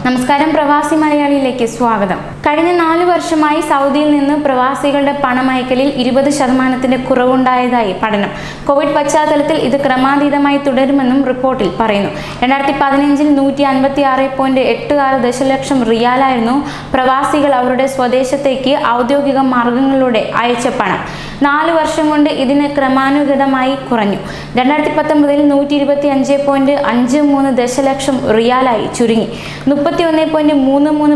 നമസ്കാരം, പ്രവാസി മലയാളിയിലേക്ക് സ്വാഗതം. കഴിഞ്ഞ 4 വർഷമായി സൗദിയിൽ നിന്ന് പ്രവാസികളുടെ പണമയക്കലിൽ 20% കുറവുണ്ടായതായി പഠനം. കോവിഡ് പശ്ചാത്തലത്തിൽ ഇത് ക്രമാതീതമായി തുടരുമെന്നും റിപ്പോർട്ടിൽ പറയുന്നു. 2015-ൽ 156.86 ദശലക്ഷം റിയാലായിരുന്നു പ്രവാസികൾ അവരുടെ സ്വദേശത്തേക്ക് ഔദ്യോഗിക മാർഗങ്ങളിലൂടെ അയച്ച പണം. 4 വർഷം കൊണ്ട് ഇതിന് ക്രമാനുഗതമായി കുറഞ്ഞു. 2019-ൽ 125.53 ദശലക്ഷം റിയാലായി ചുരുങ്ങി. 31.33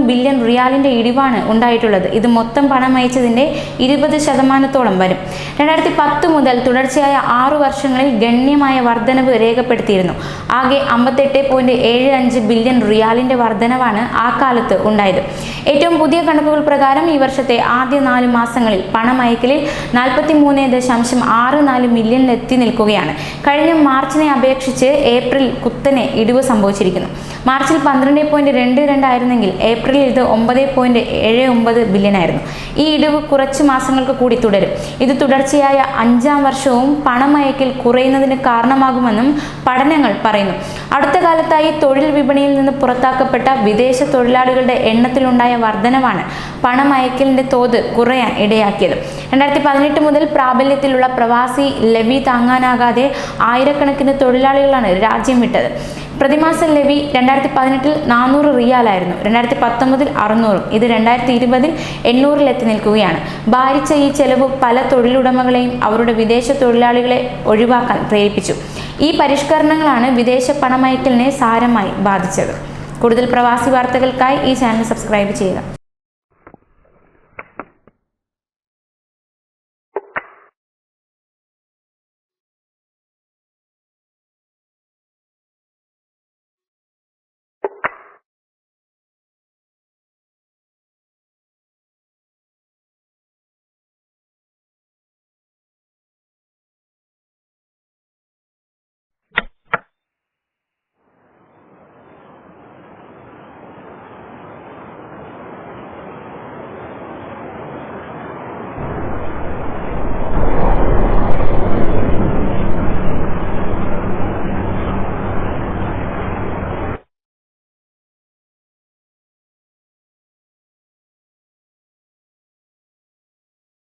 ബില്യൺ റിയാലിന്റെ ഇടിവാണ് ഉണ്ടായിട്ടുള്ളത്. ഇത് മൊത്തം പണം അയച്ചതിന്റെ 20%-ഓളം വരും. 2010 മുതൽ തുടർച്ചയായ 6 വർഷങ്ങളിൽ ഗണ്യമായ വർധനവ് രേഖപ്പെടുത്തിയിരുന്നു. ആകെ 58.75 ബില്യൺ റിയാലിന്റെ വർധനവാണ് ആ കാലത്ത് ഉണ്ടായത്. ഏറ്റവും പുതിയ കണക്കുകൾ പ്രകാരം ഈ വർഷത്തെ ആദ്യ 4 മാസങ്ങളിൽ പണമയക്കലിൽ 43.64 മില്യണിലെത്തി നിൽക്കുകയാണ്. കഴിഞ്ഞ മാർച്ചിനെ അപേക്ഷിച്ച് ഏപ്രിൽ കുത്തനെ ഇടിവ് സംഭവിച്ചിരിക്കുന്നു. മാർച്ചിൽ 12.22 ആയിരുന്നെങ്കിൽ ഏപ്രിലിൽ ഇത് 9.79 ബില്യൺ ആയിരുന്നു. ഈ ഇടിവ് കുറച്ച് മാസങ്ങൾക്ക് കൂടി തുടരും. ഇത് തുടർച്ചയായ 5-ാം വർഷവും പണമയക്കൽ കുറയുന്നതിന് കാരണമാകുമെന്നും പഠനങ്ങൾ പറയുന്നു. അടുത്ത കാലത്തായി തൊഴിൽ വിപണിയിൽ നിന്ന് പുറത്താക്കപ്പെട്ട വിദേശ തൊഴിലാളികളുടെ എണ്ണത്തിലുണ്ടായ വർധനവാണ് പണമയക്കലിന്റെ തോത് കുറയാൻ ഇടയാക്കിയത്. 2018 മുതൽ പ്രാബല്യത്തിലുള്ള പ്രവാസി ലെവി താങ്ങാനാകാതെ ആയിരക്കണക്കിന് തൊഴിലാളികളാണ് രാജ്യം വിട്ടത്. പ്രതിമാസ ലെവി 2018-ൽ 400 റിയാലായിരുന്നു. 2019-ൽ 600. ഇത് 2020-ൽ 800-ലെത്തി നിൽക്കുകയാണ്. ഭാരിച്ച ഈ ചെലവ് പല തൊഴിലുടമകളെയും അവരുടെ വിദേശ തൊഴിലാളികളെ ഒഴിവാക്കാൻ പ്രേരിപ്പിച്ചു. ഈ പരിഷ്കരണങ്ങളാണ് വിദേശ പണമയക്കലിനെ സാരമായി ബാധിച്ചത്. കൂടുതൽ പ്രവാസി വാർത്തകൾക്കായി ഈ ചാനൽ സബ്സ്ക്രൈബ് ചെയ്യുക.